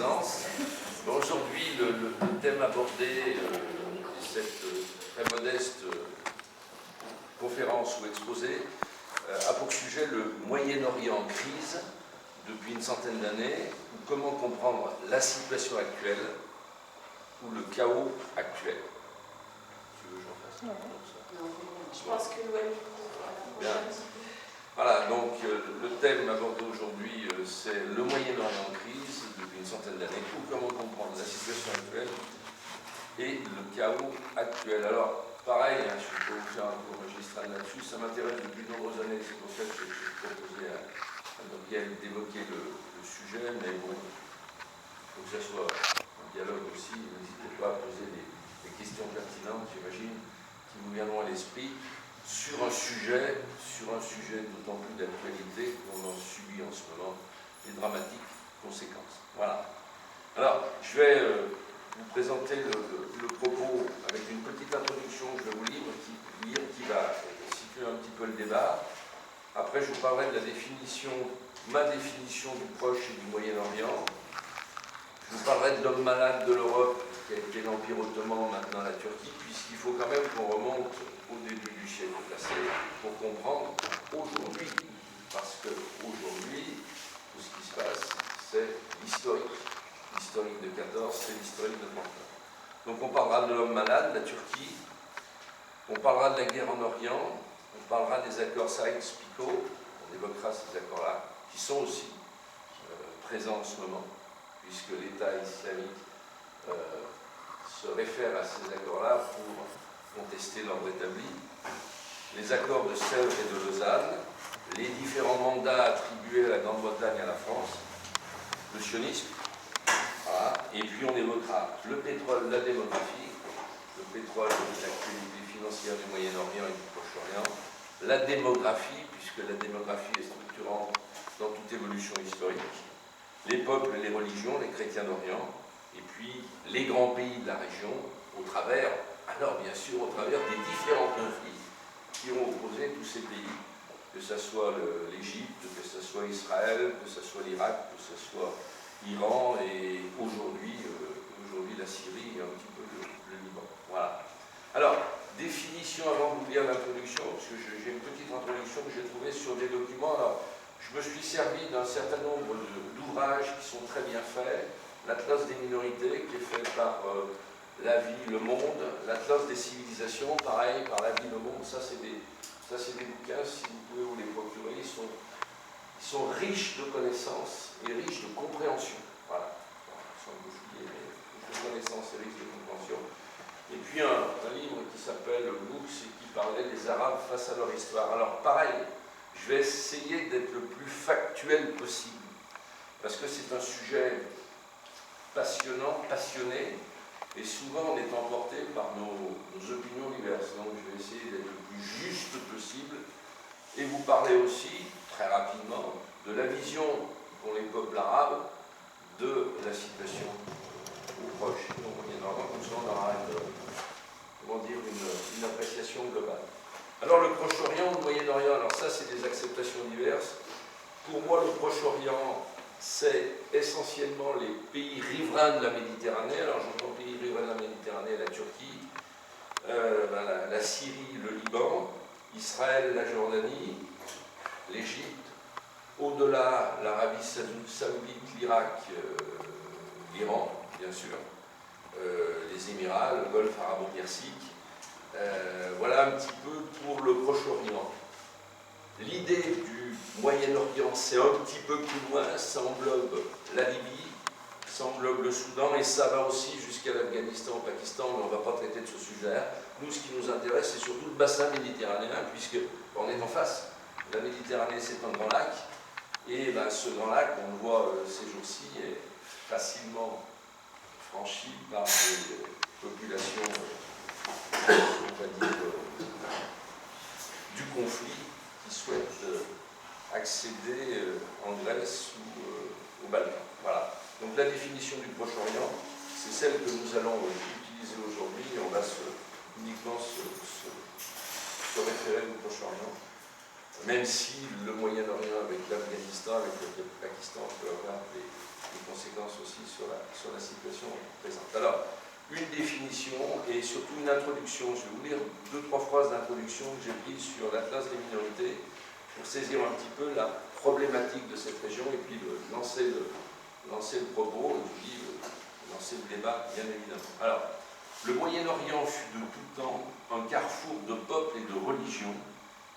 présence. Aujourd'hui, le thème abordé de cette très modeste conférence ou exposé a pour sujet le Moyen-Orient en crise depuis une centaine d'années, ou comment comprendre la situation actuelle ou le chaos actuel. Tu veux que j'en fasse? Non, je pense que Bien. Voilà, donc le thème abordé aujourd'hui, c'est le Moyen-Orient en crise depuis une centaine d'années, ou comment comprendre la situation actuelle et le chaos actuel. Alors, pareil, hein, je peux vous faire un cours magistral là-dessus, ça m'intéresse depuis de nombreuses années, c'est pour ça que j'ai proposé à Gabriel d'évoquer le sujet, mais bon, il faut que ça soit un dialogue aussi, n'hésitez pas à poser des questions pertinentes, j'imagine, qui vous viendront à l'esprit, sur un sujet d'autant plus d'actualité qu'on en subit en ce moment les dramatiques conséquences. Voilà. Alors, je vais vous présenter le propos avec une petite introduction que je vais vous lire qui va situer un petit peu le débat. Après, je vous parlerai de ma définition du Proche et du Moyen-Orient. Je vous parlerai de l'homme malade de l'Europe, qui a été l'Empire ottoman, maintenant la Turquie, puisqu'il faut quand même qu'on remonte au début du siècle passé pour comprendre aujourd'hui. Parce qu'aujourd'hui, tout ce qui se passe, c'est l'historique. L'historique de 14, c'est l'historique de 39. Donc on parlera de l'homme malade, la Turquie, on parlera de la guerre en Orient, on parlera des accords Sykes-Picot, on évoquera ces accords-là, qui sont aussi présents en ce moment, puisque l'État islamique se réfère à ces accords-là pour contester l'ordre établi. Les accords de Sèvres et de Lausanne, les différents mandats attribués à la Grande-Bretagne et à la France, le sionisme, voilà. Et puis on évoquera le pétrole, la démographie, le pétrole, l'actualité financière du Moyen-Orient et du Proche-Orient, la démographie, puisque la démographie est structurante dans toute évolution historique, les peuples et les religions, les chrétiens d'Orient, et puis les grands pays de la région, au travers des différents conflits qui ont opposé tous ces pays, que ce soit l'Égypte, que ce soit Israël, que ce soit l'Irak, que ce soit l'Iran, et aujourd'hui la Syrie et un petit peu le Liban. Voilà. Alors, définition avant de vous lire l'introduction, parce que j'ai une petite introduction que j'ai trouvée sur des documents. Alors, je me suis servi d'un certain nombre d'ouvrages qui sont très bien faits. L'Atlas des minorités, qui est fait par La Vie, Le Monde. L'Atlas des civilisations, pareil, par La Vie, Le Monde. Ça, c'est des bouquins, si vous pouvez vous les procurer. Ils sont riches de connaissances et riches de compréhension. Voilà. Ils sont bouffés, mais riches de connaissances et riches de compréhension. Et puis un livre qui s'appelle Books et qui parlait des Arabes face à leur histoire. Alors, pareil, je vais essayer d'être le plus factuel possible, parce que c'est un sujet passionnant, passionné, et souvent on est emporté par nos opinions diverses. Donc je vais essayer d'être le plus juste possible, et vous parler aussi, très rapidement, de la vision qu'ont les peuples arabes de la situation au Proche et au Moyen-Orient. Comme ça on aura une appréciation globale. Alors le Proche-Orient, le Moyen-Orient, alors ça c'est des acceptations diverses. Pour moi le Proche-Orient c'est essentiellement les pays riverains de la Méditerranée. Alors j'entends pays riverains de la Méditerranée, la Turquie, la Syrie, le Liban, Israël, la Jordanie, l'Égypte, au-delà l'Arabie Saoudite, l'Irak, l'Iran bien sûr, les Émirats, le Golfe arabo-persique. Voilà un petit peu pour le Proche-Orient. L'idée du Moyen-Orient, c'est un petit peu plus loin, ça englobe la Libye, ça englobe le Soudan, et ça va aussi jusqu'à l'Afghanistan, au Pakistan, mais on ne va pas traiter de ce sujet-là. Nous, ce qui nous intéresse, c'est surtout le bassin méditerranéen, puisqu'on est en face. La Méditerranée, c'est un grand lac, et ce grand lac, on le voit ces jours-ci, est facilement franchi par des populations, on va dire, du conflit, qui souhaitent accéder en Grèce ou au Balkan. Voilà. Donc la définition du Proche-Orient, c'est celle que nous allons utiliser aujourd'hui, et on va uniquement se référer au Proche-Orient, même si le Moyen-Orient avec l'Afghanistan, avec le Pakistan, peut avoir des conséquences aussi sur la situation présente. Alors, une définition et surtout une introduction. Je vais vous lire 2-3 phrases d'introduction que j'ai prises sur l'Atlas des minorités pour saisir un petit peu la problématique de cette région et puis lancer le propos, et puis lancer le débat, bien évidemment. Alors, le Moyen-Orient fut de tout temps un carrefour de peuples et de religions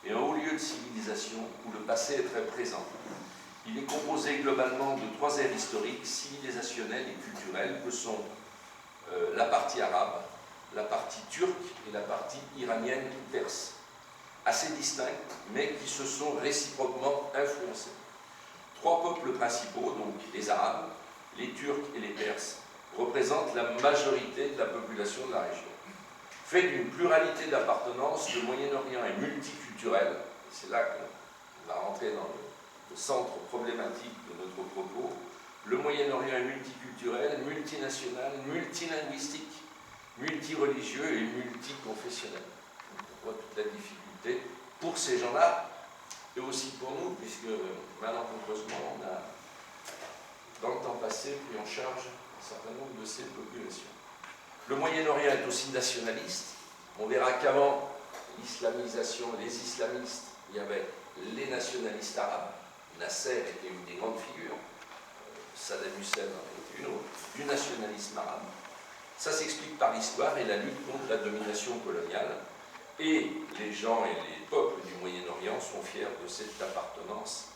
et un haut lieu de civilisation où le passé est très présent. Il est composé globalement de 3 aires historiques, civilisationnelles et culturelles, que sont la partie arabe, la partie turque et la partie iranienne ou perse, assez distinctes, mais qui se sont réciproquement influencées. 3 peuples principaux, donc les Arabes, les Turcs et les Perses, représentent la majorité de la population de la région. Fait d'une pluralité d'appartenances, le Moyen-Orient est multiculturel, et c'est là qu'on va rentrer dans le centre problématique de notre propos. Le Moyen-Orient est multiculturel, multinational, multilinguistique, multireligieux et multiconfessionnel. On voit toute la difficulté pour ces gens-là, et aussi pour nous, puisque malencontreusement, on a, dans le temps passé, pris en charge un certain nombre de ces populations. Le Moyen-Orient est aussi nationaliste. On verra qu'avant l'islamisation, les islamistes, il y avait les nationalistes arabes. Nasser était une des grandes figures. Saddam Hussein en était une autre, du nationalisme arabe. Ça s'explique par l'histoire et la lutte contre la domination coloniale. Et les gens et les peuples du Moyen-Orient sont fiers de cette appartenance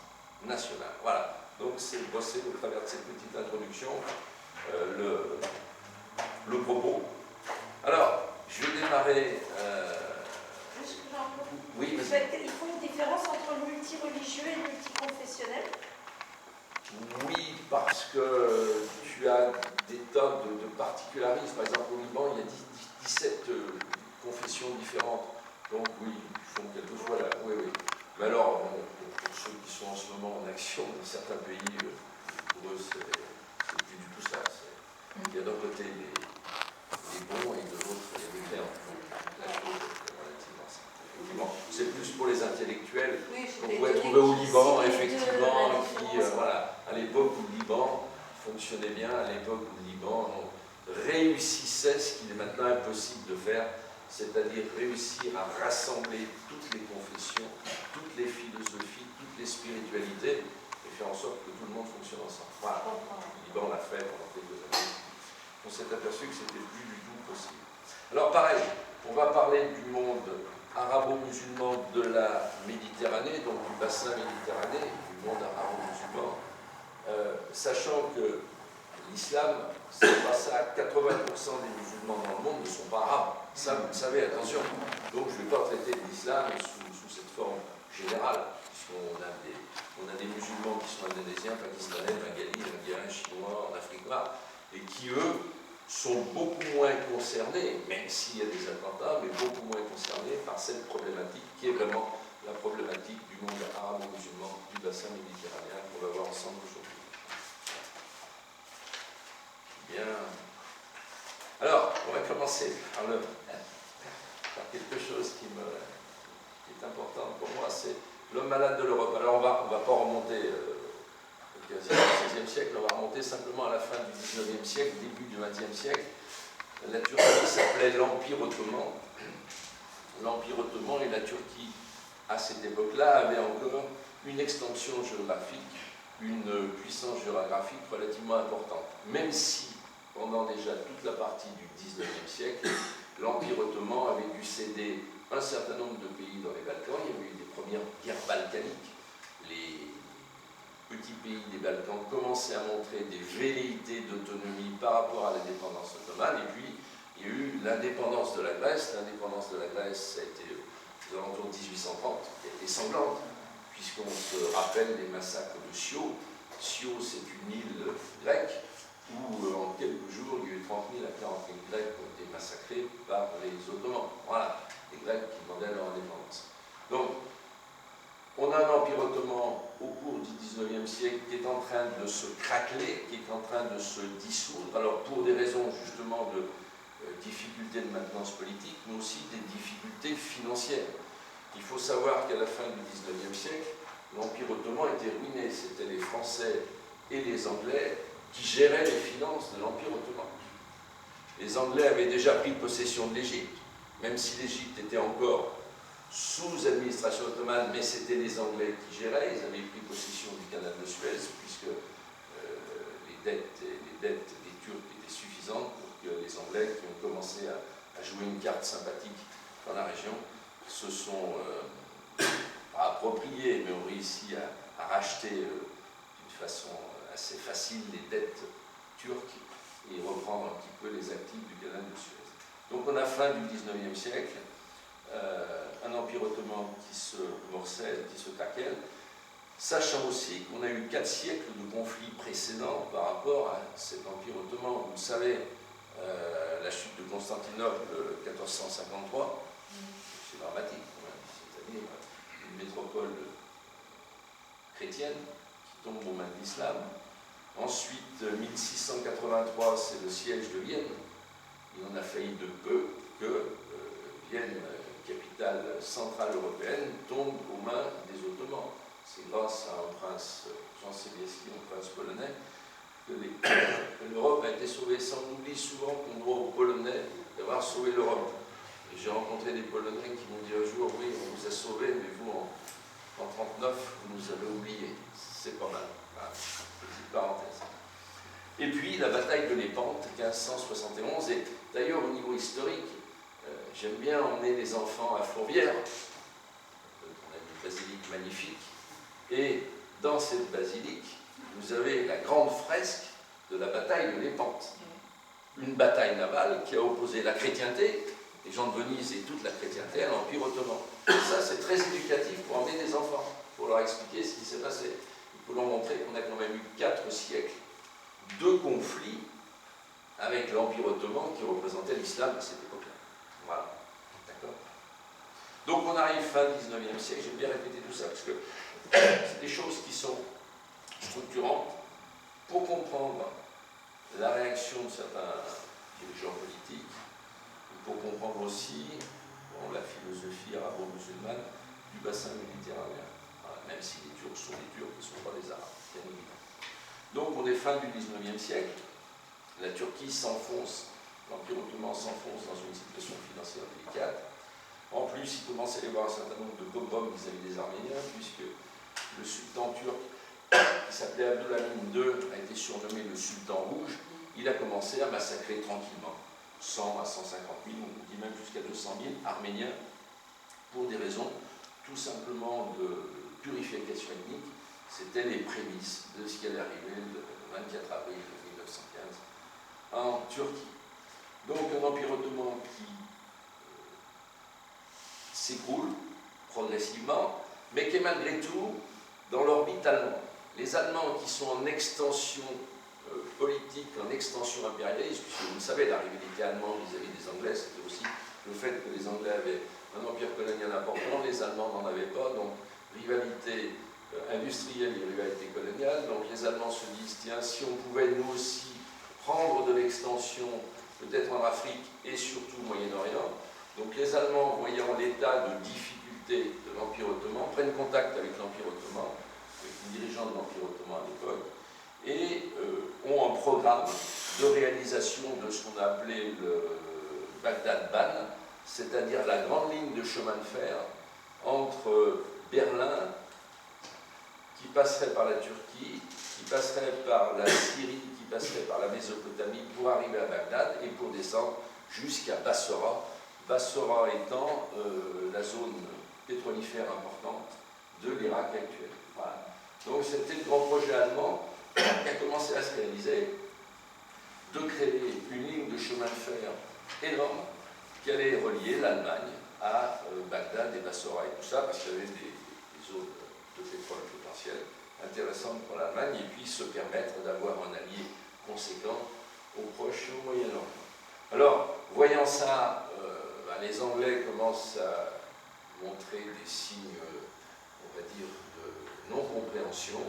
nationale. Voilà, donc c'est bossé au travers de cette petite introduction le propos. Alors, je vais démarrer... Juste que j'en peux. Oui, Il faut une différence entre le multireligieux et le multiconfessionnel. Oui, parce que tu as des tas de particularismes. Par exemple, au Liban, il y a 17 confessions différentes. Donc oui, ils font quelquefois là. Oui, oui. Mais alors, pour ceux qui sont en ce moment en action dans certains pays, pour eux, c'est plus du tout ça. Il y a d'un côté les bons et de l'autre les mécréants. Donc la chose est relativement simple. Effectivement, c'est plus pour les intellectuels qu'on pouvait trouver au Liban, effectivement, qui, voilà, à l'époque où le Liban fonctionnait bien, à l'époque où le Liban réussissait ce qu'il est maintenant impossible de faire, c'est-à-dire réussir à rassembler toutes les confessions, toutes les philosophies, toutes les spiritualités, et faire en sorte que tout le monde fonctionne ensemble. Voilà. Le Liban l'a fait pendant quelques années. On s'est aperçu que c'était plus du tout possible. Alors pareil, on va parler du monde arabo-musulman de la Méditerranée, donc du bassin méditerranéen, du monde arabo-musulman, sachant que l'islam, c'est pas ça, 80% des musulmans dans le monde ne sont pas arabes. Ça, vous le savez, attention. Donc je ne vais pas traiter l'islam sous cette forme générale, puisqu'on a des musulmans qui sont indonésiens, pakistanais, bengalis, indiens, chinois, en Afrique noire, et qui, eux, sont beaucoup moins concernés, même s'il y a des attentats, mais beaucoup moins concernés par cette problématique qui est vraiment la problématique du monde arabo-musulman, du bassin méditerranéen qu'on va voir ensemble aujourd'hui. Bien. Alors, on va commencer par quelque chose qui est important pour moi, c'est l'homme malade de l'Europe. Alors, on va pas remonter au 15e, 16e siècle, on va remonter simplement à la fin du 19e siècle, début du 20e siècle. La Turquie s'appelait l'Empire ottoman. L'Empire ottoman et la Turquie, à cette époque-là, avaient encore une extension géographique, une puissance géographique relativement importante. Même si, pendant déjà toute la partie du 19e siècle, l'Empire ottoman avait dû céder un certain nombre de pays dans les Balkans. Il y avait eu des premières guerres balkaniques. Les petits pays des Balkans commençaient à montrer des velléités d'autonomie par rapport à l'indépendance ottomane. Et puis, il y a eu l'indépendance de la Grèce. L'indépendance de la Grèce, ça a été aux alentours de 1830, qui a été sanglante, puisqu'on se rappelle des massacres de Scio. Scio, c'est une île grecque où, en quelques jours, il y a eu 30 000 à 40 000 Grecs qui ont été massacrés par les Ottomans. Voilà, les Grecs qui demandaient leur indépendance. Donc, on a un empire ottoman au cours du 19e siècle qui est en train de se craqueler, qui est en train de se dissoudre, alors pour des raisons justement de difficultés de maintenance politique, mais aussi des difficultés financières. Il faut savoir qu'à la fin du 19e siècle, l'empire ottoman était ruiné. C'était les Français et les Anglais qui gérait les finances de l'Empire ottoman. Les Anglais avaient déjà pris possession de l'Égypte, même si l'Égypte était encore sous administration ottomane, mais c'était les Anglais qui géraient. Ils avaient pris possession du canal de Suez, puisque les dettes des Turcs étaient suffisantes pour que les Anglais, qui ont commencé à jouer une carte sympathique dans la région, se sont appropriés, mais ont réussi à racheter d'une façon assez facile les dettes turques et reprendre un petit peu les actifs du canal de Suez. Donc on a fin du 19e siècle, un empire ottoman qui se morcelle, qui se taquelle, sachant aussi qu'on a eu 4 siècles de conflits précédents par rapport à cet empire ottoman. Vous le savez, la chute de Constantinople 1453, c'est dramatique quand même, c'est-à-dire une métropole chrétienne qui tombe aux mains de l'islam. Ensuite, 1683, c'est le siège de Vienne. Il en a failli de peu que Vienne, capitale centrale européenne, tombe aux mains des Ottomans. C'est grâce à un prince, Jean Sobieski, un prince polonais, que l'Europe a été sauvée. Ça, on oublie souvent qu'on doit aux Polonais d'avoir sauvé l'Europe. Et j'ai rencontré des Polonais qui m'ont dit un jour, oui, on vous a sauvés, mais vous, en 1939, vous nous avez oubliés. C'est pas mal. Voilà. Petite parenthèse. Et puis, la bataille de Lépante, 1571, et d'ailleurs, au niveau historique, j'aime bien emmener les enfants à Fourvière. On a une basilique magnifique. Et dans cette basilique, vous avez la grande fresque de la bataille de Lépante. Une bataille navale qui a opposé la chrétienté, les gens de Venise et toute la chrétienté, à l'Empire ottoman. Ça, c'est très éducatif pour emmener des enfants, pour leur expliquer ce qui s'est passé. Il faut leur montrer qu'on a quand même eu 4 siècles de conflits avec l'Empire ottoman qui représentait l'islam à cette époque-là. Voilà. D'accord ? Donc on arrive fin 19e siècle, j'aime bien répéter tout ça, parce que c'est des choses qui sont structurantes pour comprendre la réaction de certains dirigeants politiques, pour comprendre aussi la philosophie arabo-musulmane du bassin méditerranéen, même si les Turcs sont des Turcs, ils ne sont pas des Arabes, bien évidemment. Donc on est fin du 19e siècle, la Turquie s'enfonce, l'Empire ottoman s'enfonce dans une situation financière délicate. En plus, il commence à y avoir un certain nombre de pogroms vis-à-vis des Arméniens, puisque le sultan turc, qui s'appelait Abdülhamid II, a été surnommé le sultan rouge. Il a commencé à massacrer tranquillement 100 à 150 000, on dit même jusqu'à 200 000 Arméniens, pour des raisons tout simplement de purification ethnique. C'était les prémices de ce qui allait arriver le 24 avril 1915 en Turquie. Donc un empire ottoman qui s'écroule progressivement, mais qui est malgré tout dans l'orbite allemande. Les Allemands qui sont en extension politique, en extension impérialiste, puisque vous le savez, la rivalité allemande vis-à-vis des Anglais, c'était aussi le fait que les Anglais avaient un empire colonial important, les Allemands n'en avaient pas, donc rivalité industrielle et rivalité coloniale. Donc les Allemands se disent, tiens, si on pouvait nous aussi prendre de l'extension, peut-être en Afrique et surtout au Moyen-Orient. Donc les Allemands, voyant l'état de difficulté de l'Empire ottoman, prennent contact avec l'Empire ottoman, avec les dirigeants de l'Empire ottoman à l'époque, et ont un programme de réalisation de ce qu'on a appelé le Bagdad-Ban, c'est-à-dire la grande ligne de chemin de fer entre Berlin, qui passerait par la Turquie, qui passerait par la Syrie, qui passerait par la Mésopotamie pour arriver à Bagdad et pour descendre jusqu'à Bassora, Bassora étant la zone pétrolifère importante de l'Irak actuel. Voilà. Donc c'était le grand projet allemand qui a commencé à se réaliser, de créer une ligne de chemin de fer énorme qui allait relier l'Allemagne à Bagdad et Bassora et tout ça, parce qu'il y avait des zones de pétrole potentielles intéressantes pour l'Allemagne, et puis se permettre d'avoir un allié conséquent au Proche et au Moyen-Orient. Alors, voyant ça, les Anglais commencent à montrer des signes, on va dire, de non-compréhension,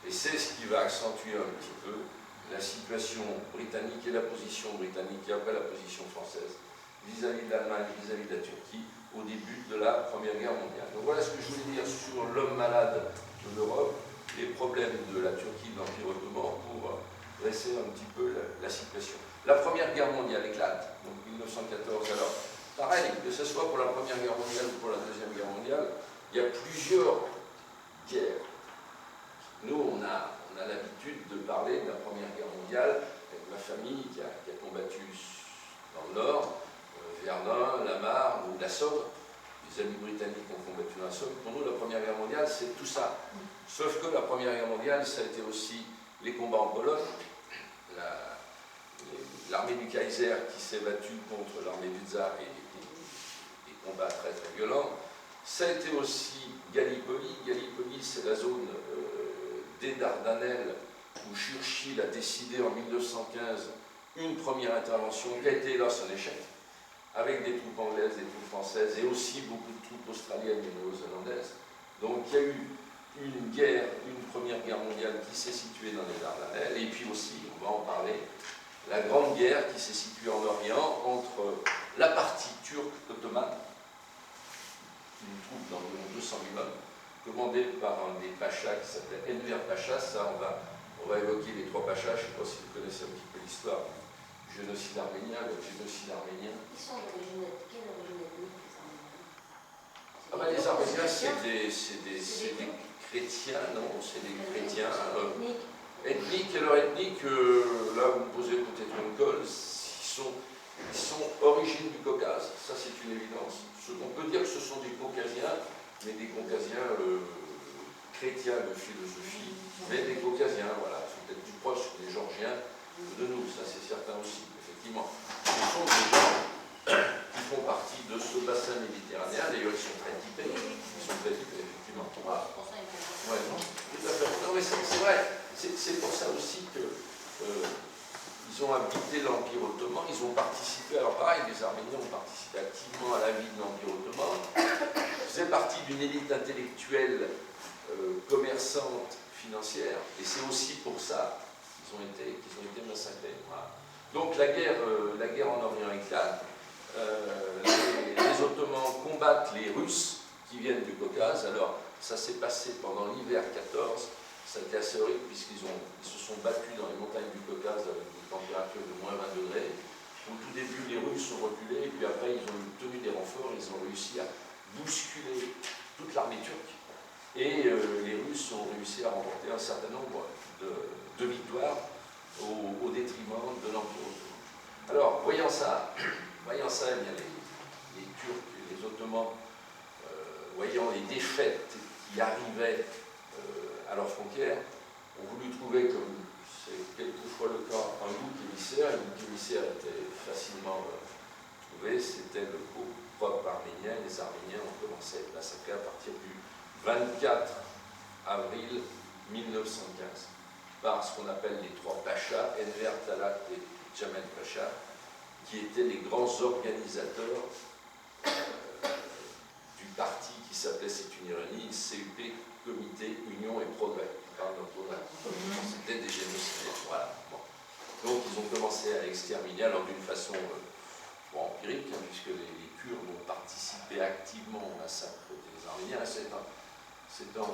et c'est ce qui va accentuer un petit peu la situation britannique et la position britannique, et après la position française, vis-à-vis de l'Allemagne, vis-à-vis de la Turquie, au début de la Première Guerre mondiale. Donc voilà ce que je voulais dire sur l'homme malade de l'Europe, les problèmes de la Turquie, de l'Empire ottoman, pour dresser un petit peu la situation. La Première Guerre mondiale éclate, donc 1914. Alors, pareil, que ce soit pour la Première Guerre mondiale ou pour la Deuxième Guerre mondiale, il y a plusieurs guerres. Nous, on a l'habitude de parler de la Première Guerre mondiale avec ma famille qui a combattu dans le Nord, Verdun, la Marne ou la Somme. Les amis britanniques ont combattu dans la Somme. Pour nous, la Première Guerre mondiale, c'est tout ça. Sauf que la Première Guerre mondiale, ça a été aussi les combats en Pologne, l'armée du Kaiser qui s'est battue contre l'armée du Tsar et des combats très très violents. Ça a été aussi Gallipoli. Gallipoli, c'est la zone des Dardanelles où Churchill a décidé en 1915 une première intervention qui a été hélas un échec, avec des troupes anglaises, des troupes françaises et aussi beaucoup de troupes australiennes et néo-zélandaises. Donc il y a eu une guerre, une première guerre mondiale qui s'est située dans les Dardanelles, et puis aussi, on va en parler, la grande guerre qui s'est située en Orient entre la partie turque ottomane, une troupe d'environ 200 000 hommes, commandée par un des pachas qui s'appelait Enver Pacha. Ça, on va évoquer les trois pachas. Je ne sais pas si vous connaissez un petit peu l'histoire du génocide arménien. Le génocide arménien. Ils sont d'origine, quelle origine ethnique, les Arméniens? Ah ben, les Arméniens, c'est des chrétiens, non, c'est des chrétiens. Ethnique, alors ethnique, là vous me posez peut-être une colle, ils sont origines du Caucase, ça c'est une évidence. On peut dire que ce sont des Caucasiens, mais des Caucasiens chrétiens de philosophie, mais des Caucasiens, voilà, ils sont peut-être plus proches des Georgiens de nous, ça c'est certain aussi, effectivement. Ce sont des gens qui font partie de ce bassin méditerranéen, d'ailleurs ils sont très typés, effectivement. Voilà. Ouais, non, tout à fait. Non, mais c'est vrai, c'est pour ça aussi que ils ont habité l'Empire ottoman, ils ont participé, alors pareil, les Arméniens ont participé activement à la vie de l'Empire ottoman, ils faisaient partie d'une élite intellectuelle, commerçante, financière, et c'est aussi pour ça qu'ils ont été massacrés. Voilà. Donc la guerre en Orient éclate, les Ottomans combattent les Russes qui viennent du Caucase. Alors ça s'est passé pendant l'hiver 14, ça a été assez horrible puisqu'ils se sont battus dans les montagnes du Caucase avec une température de moins 20 degrés. Au tout début, les Russes ont reculé, et puis après, ils ont obtenu des renforts, ils ont réussi à bousculer toute l'armée turque. Et les Russes ont réussi à remporter un certain nombre de victoires au détriment de l'Empire ottoman. Alors, voyant ça, eh bien, les Turcs et les Ottomans, voyant les défaites qui arrivaient à leurs frontières, ont voulu trouver, comme c'est quelquefois le cas, un bouc émissaire. Le bouc émissaire était facilement trouvé, c'était le peuple arménien. Les Arméniens ont commencé à être massacrés à partir du 24 avril 1915 par ce qu'on appelle les trois pachas, Enver, Talat et Djamal Pacha, qui étaient les grands organisateurs du parti qui s'appelait, c'est une ironie, CUP, Comité, Union et Progrès. C'était des génocidaires. Voilà. Bon. Donc ils ont commencé à exterminer, alors d'une façon empirique, hein, puisque les Kurdes ont participé activement au massacre des Arméniens. C'est un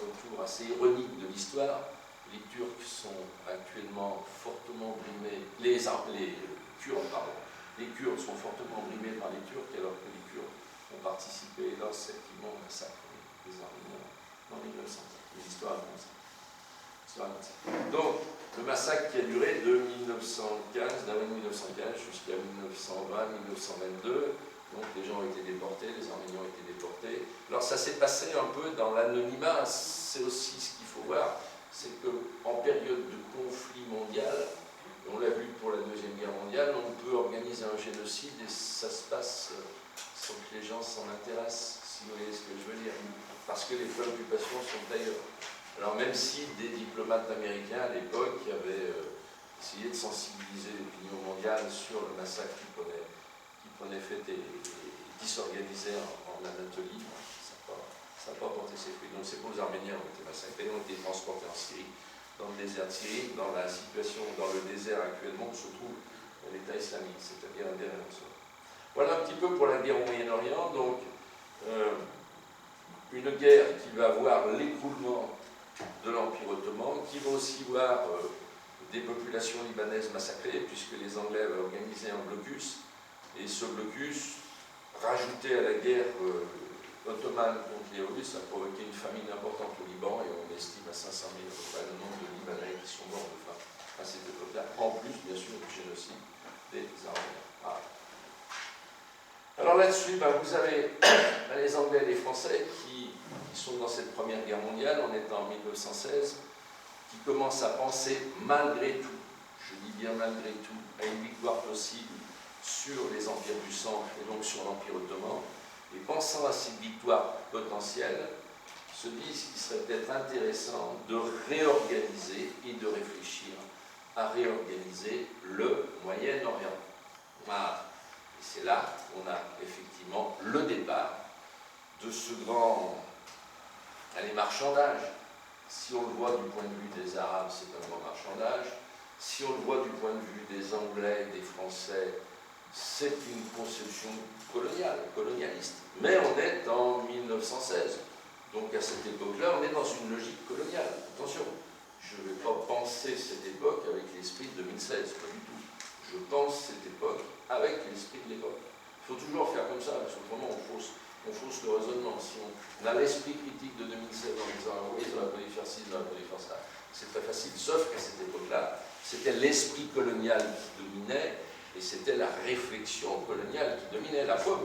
retour assez ironique de l'histoire. Les Turcs sont actuellement fortement brimés, les Kurdes, pardon, les Kurdes sont fortement brimés par les Turcs, alors que les Kurdes ont participé là, effectivement, au massacre des Arméniens en 1900. L'histoire est comme ça. Donc, le massacre qui a duré de 1915, d'avril 1915 jusqu'à 1920-1922, donc les gens ont été déportés, les Arméniens ont été déportés. Alors ça s'est passé un peu dans l'anonymat, c'est aussi ce qu'il faut voir, c'est qu'en période de conflit mondial, on l'a vu pour la Deuxième Guerre mondiale, on peut organiser un génocide et ça se passe sans que les gens s'en intéressent, si vous voyez ce que je veux dire, parce que les préoccupations sont ailleurs. Alors même si des diplomates américains à l'époque avaient essayé de sensibiliser l'opinion mondiale sur le massacre qui prenait fait et qui s'organisait en Anatolie, ça n'a pas porté ses fruits. Donc ces pauvres Arméniens ont été massacrés, ont été transportés en Syrie, dans le désert de Syrie, dans la situation, dans le désert actuellement où se trouve l'État islamique, c'est-à-dire un désert. Voilà un petit peu pour la guerre au Moyen-Orient. Donc une guerre qui va avoir l'écroulement de l'Empire ottoman, il va aussi y avoir des populations libanaises massacrées, puisque les Anglais avaient organisé un blocus, et ce blocus, rajouté à la guerre ottomane contre les Russes, a provoqué une famine importante au Liban, et on estime à 500 000 à peu près le nombre de Libanais qui sont morts de faim à cette époque-là, en plus, bien sûr, du génocide des Arméniens. Voilà. Alors là-dessus, vous avez les Anglais et les Français qui sont dans cette première guerre mondiale, on est en 1916, qui commencent à penser malgré tout, je dis bien malgré tout, à une victoire possible sur les empires du centre et donc sur l'Empire ottoman, et pensant à cette victoire potentielle, se disent qu'il serait peut-être intéressant de réorganiser et de réfléchir à réorganiser le Moyen-Orient. Voilà. Et c'est là qu'on a effectivement le départ de ce grand marchandage. Si on le voit du point de vue des Arabes, c'est un grand marchandage. Si on le voit du point de vue des Anglais, des Français, c'est une conception coloniale, colonialiste. Mais on est en 1916. Donc à cette époque-là, on est dans une logique coloniale. Attention, je ne vais pas penser cette époque avec l'esprit de 2016, pas du tout. Je pense cette époque avec l'esprit de l'époque. Il faut toujours faire comme ça, parce qu'autrement on fausse le raisonnement. Si on a l'esprit critique de 2016 en disant oui, ils auraient pu faire ci, ils auraient pu faire ça, c'est très facile. Sauf qu'à cette époque-là, c'était l'esprit colonial qui dominait et c'était la réflexion coloniale qui dominait. La preuve,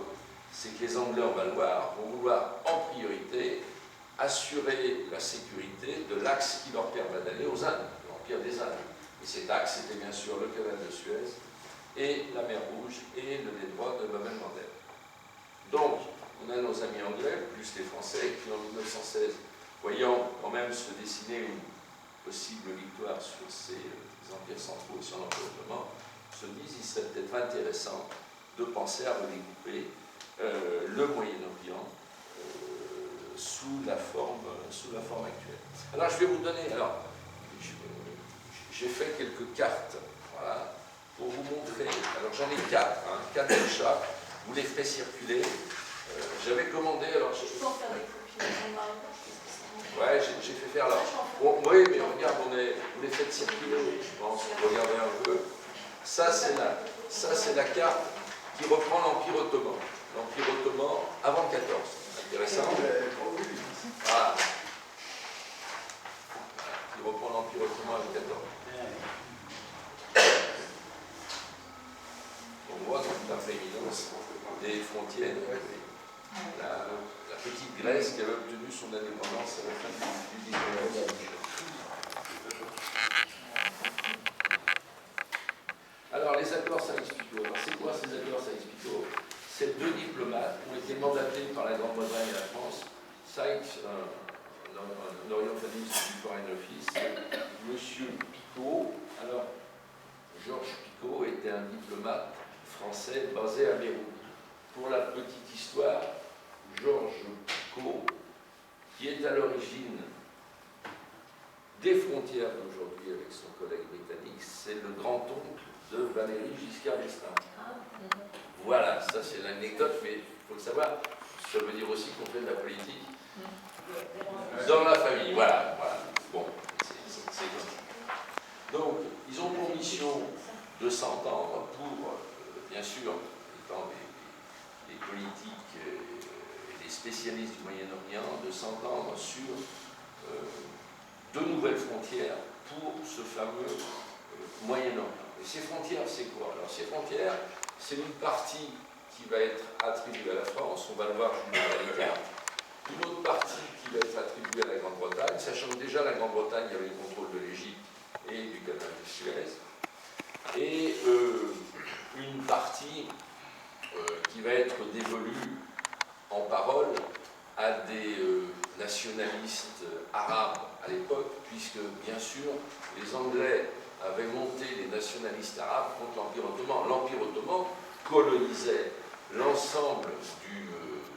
c'est que les Anglais, on va le voir, vont vouloir en priorité assurer la sécurité de l'axe qui leur permet d'aller aux Indes, l'Empire des Indes. Et cet axe, c'était bien sûr le canal de Suez et la mer Rouge et le détroit de Bab el-Mandeb. Donc, on a nos amis anglais, plus les Français, qui en 1916, voyant quand même se dessiner une possible victoire sur ces empires centraux et sur l'Empire ottoman, se disent qu'il serait peut-être intéressant de penser à redécouper le Moyen-Orient sous la forme actuelle. Alors, je vais vous donner, j'ai fait quelques cartes, voilà, pour vous montrer, alors j'en ai 4, 4 de chaque, vous les ferez circuler. J'avais commandé, alors... Je peux en faire des copies. Ouais, j'ai fait faire là. Bon, oui, mais regarde, vous les faites circuler, je pense, regardez un peu. Ça, c'est la carte qui reprend l'Empire ottoman. L'Empire ottoman avant 14. Intéressant. Voilà. Qui reprend l'Empire ottoman avant 14. On voit toute la prééminence des frontières. La petite Grèce qui avait obtenu son indépendance à la fin du 19e siècle. Alors, les accords Sykes-Picot. Alors, c'est quoi ces accords Sykes-Picot? C'est 2 diplomates qui ont été mandatés par la Grande-Bretagne et la France. Sykes, un orientaliste du Foreign Office, Monsieur Picot. Alors, Georges Picot était un diplomate français basé à Beyrouth. Pour la petite histoire, Georges Picot, qui est à l'origine des frontières d'aujourd'hui avec son collègue britannique, c'est le grand-oncle de Valéry Giscard d'Estaing. Voilà, ça c'est l'anecdote, mais il faut le savoir, ça veut dire aussi qu'on fait de la politique dans la famille. Voilà. Bon, c'est comme ça. Donc, ils ont pour mission de s'entendre pour, bien sûr, étant des politiques et des spécialistes du Moyen-Orient, de s'entendre sur de nouvelles frontières pour ce fameux Moyen-Orient. Et ces frontières, c'est quoi? Alors, ces frontières, c'est une partie qui va être attribuée à la France, on va le voir juste dans les cartes, une autre partie qui va être attribuée à la Grande-Bretagne, sachant que déjà la Grande-Bretagne avait le contrôle de l'Égypte et du canal de Suez, et une partie qui va être dévolue en parole à des nationalistes arabes à l'époque, puisque bien sûr les Anglais avaient monté les nationalistes arabes contre l'Empire ottoman. L'Empire ottoman colonisait l'ensemble du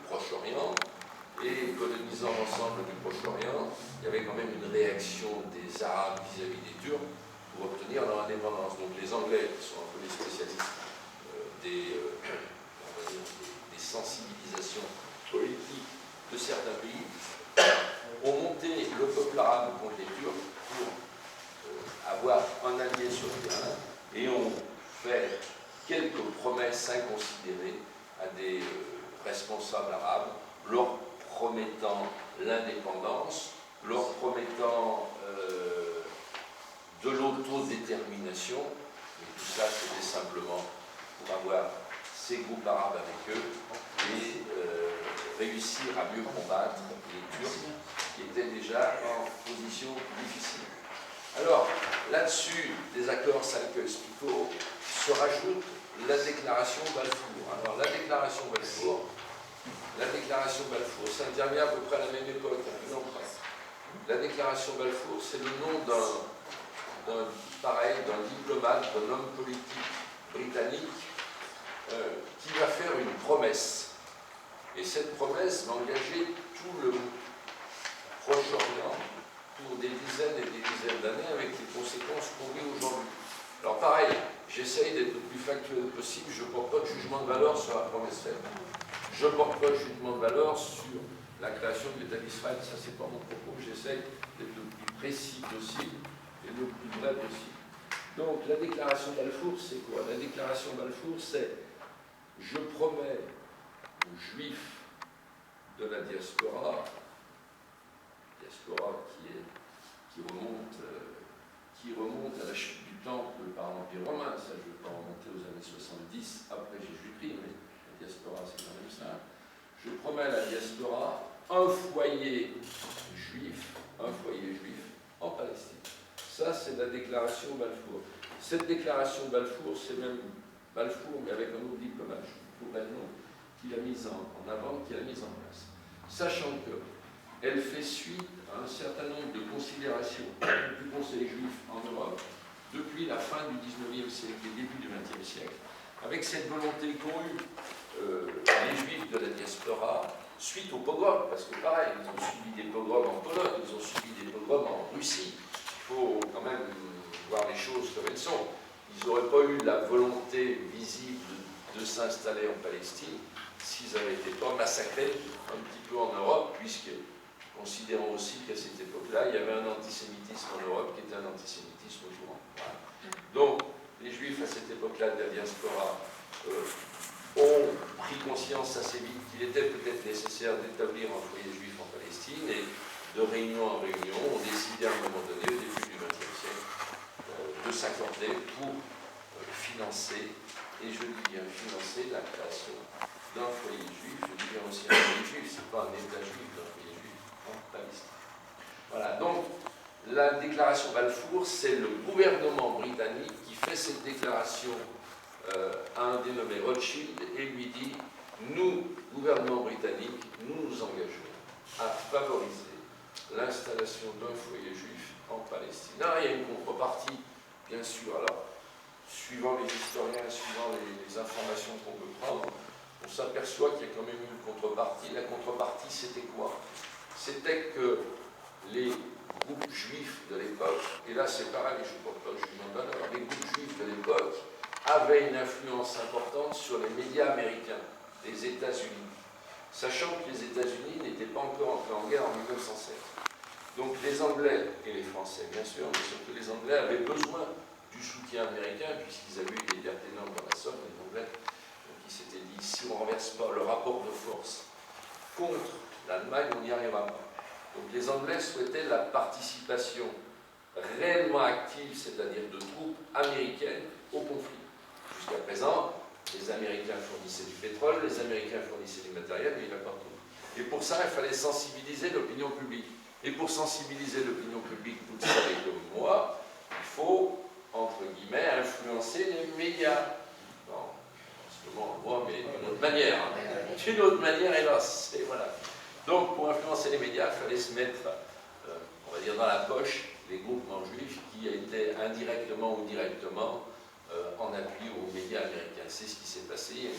Proche-Orient, et colonisant l'ensemble du Proche-Orient, il y avait quand même une réaction des Arabes vis-à-vis des Turcs pour obtenir leur indépendance. Donc les Anglais, qui sont un peu les spécialistes des sensibilisations politiques de certains pays, ont monté le peuple arabe contre les Turcs pour promesses inconsidérées à des responsables arabes, leur promettant l'indépendance, leur promettant de l'autodétermination, mais tout ça c'était simplement pour avoir ces groupes arabes avec eux et réussir à mieux combattre les Turcs qui étaient déjà en position difficile. Alors, là-dessus, des accords Sykes-Picot se rajoute la déclaration Balfour. Alors, la déclaration Balfour, ça intervient à peu près à la même époque, un peu après. La déclaration Balfour, c'est le nom d'un diplomate, d'un homme politique britannique qui va faire une promesse. Et cette promesse va engager tout le Proche-Orient pour des dizaines et des dizaines d'années avec les conséquences qu'on vit aujourd'hui. Alors pareil, j'essaye d'être le plus factuel possible, je ne porte pas de jugement de valeur sur la promesse faite. Je ne porte pas de jugement de valeur sur la création de l'État d'Israël, ça c'est pas mon propos, j'essaye d'être le plus précis possible et le plus vrai possible. Donc la déclaration Balfour, c'est quoi? La déclaration Balfour, c'est « Je promets aux Juifs de la diaspora qui remonte à la chute du temple par l'Empire romain, ça je ne vais pas remonter aux années 70 après Jésus-Christ, mais la diaspora c'est quand même ça. Je promets à la diaspora un foyer juif en Palestine. Ça c'est la déclaration Balfour. Cette déclaration Balfour, c'est même Balfour, mais avec un autre diplomate, je trouverai le nom, qu'il a mis en avant, qu'il a mis en place. Sachant qu'elle fait suite à un certain nombre de considérations du Conseil juif en Europe depuis la fin du XIXe siècle et début du XXe siècle, avec cette volonté qu'ont eu les Juifs de la diaspora suite aux pogroms, parce que pareil, ils ont subi des pogroms en Pologne, ils ont subi des pogroms en Russie. Il faut quand même voir les choses comme elles sont. Ils n'auraient pas eu la volonté visible de s'installer en Palestine s'ils n'avaient été pas massacrés un petit peu en Europe, puisque, considérons aussi qu'à cette époque-là, il y avait un antisémitisme en Europe qui était un antisémitisme courant. Voilà. Donc, les Juifs à cette époque-là de la diaspora ont pris conscience assez vite qu'il était peut-être nécessaire d'établir un foyer juif en Palestine et de réunion en réunion, ont décidé à un moment donné, au début du XXe siècle, de s'accorder pour financer, et je dis bien financer, la création d'un foyer juif, je dis bien aussi un foyer juif, ce n'est pas un État juif, d'un foyer juif en Palestine. Voilà, donc la déclaration Balfour, c'est le gouvernement britannique qui fait cette déclaration à un dénommé Rothschild et lui dit « Nous, gouvernement britannique, nous nous engageons à favoriser l'installation d'un foyer juif en Palestine. » Là, il y a une contrepartie, bien sûr. Alors, suivant les historiens, suivant les informations qu'on peut prendre, on s'aperçoit qu'il y a quand même une contrepartie. La contrepartie, c'était quoi? C'était que les groupes juifs de l'époque, et là c'est pareil, je ne porte pas le jugement de valeur, les groupes juifs de l'époque avaient une influence importante sur les médias américains, les États-Unis, sachant que les États-Unis n'étaient pas encore entrés en guerre en 1907. Donc les Anglais et les Français, bien sûr, mais surtout les Anglais avaient besoin du soutien américain, puisqu'ils avaient eu des pertes énormes dans la Somme, les Anglais. Donc ils s'étaient dit, si on ne renverse pas le rapport de force contre l'Allemagne, on n'y arrivera pas. Donc les Anglais souhaitaient la participation réellement active, c'est-à-dire de troupes américaines, au conflit. Jusqu'à présent, les Américains fournissaient du pétrole, les Américains fournissaient du matériel, mais il n'y avait pas tout. Et pour ça, il fallait sensibiliser l'opinion publique. Et pour sensibiliser l'opinion publique, vous le savez comme moi, il faut, entre guillemets, influencer les médias. Non, en ce moment, on voit, mais d'une autre manière. Hein. D'une autre manière, hélas. Et voilà. Donc, pour influencer les médias, il fallait se mettre, on va dire, dans la poche les groupements juifs qui étaient indirectement ou directement en appui aux médias américains. C'est ce qui s'est passé. Il y a une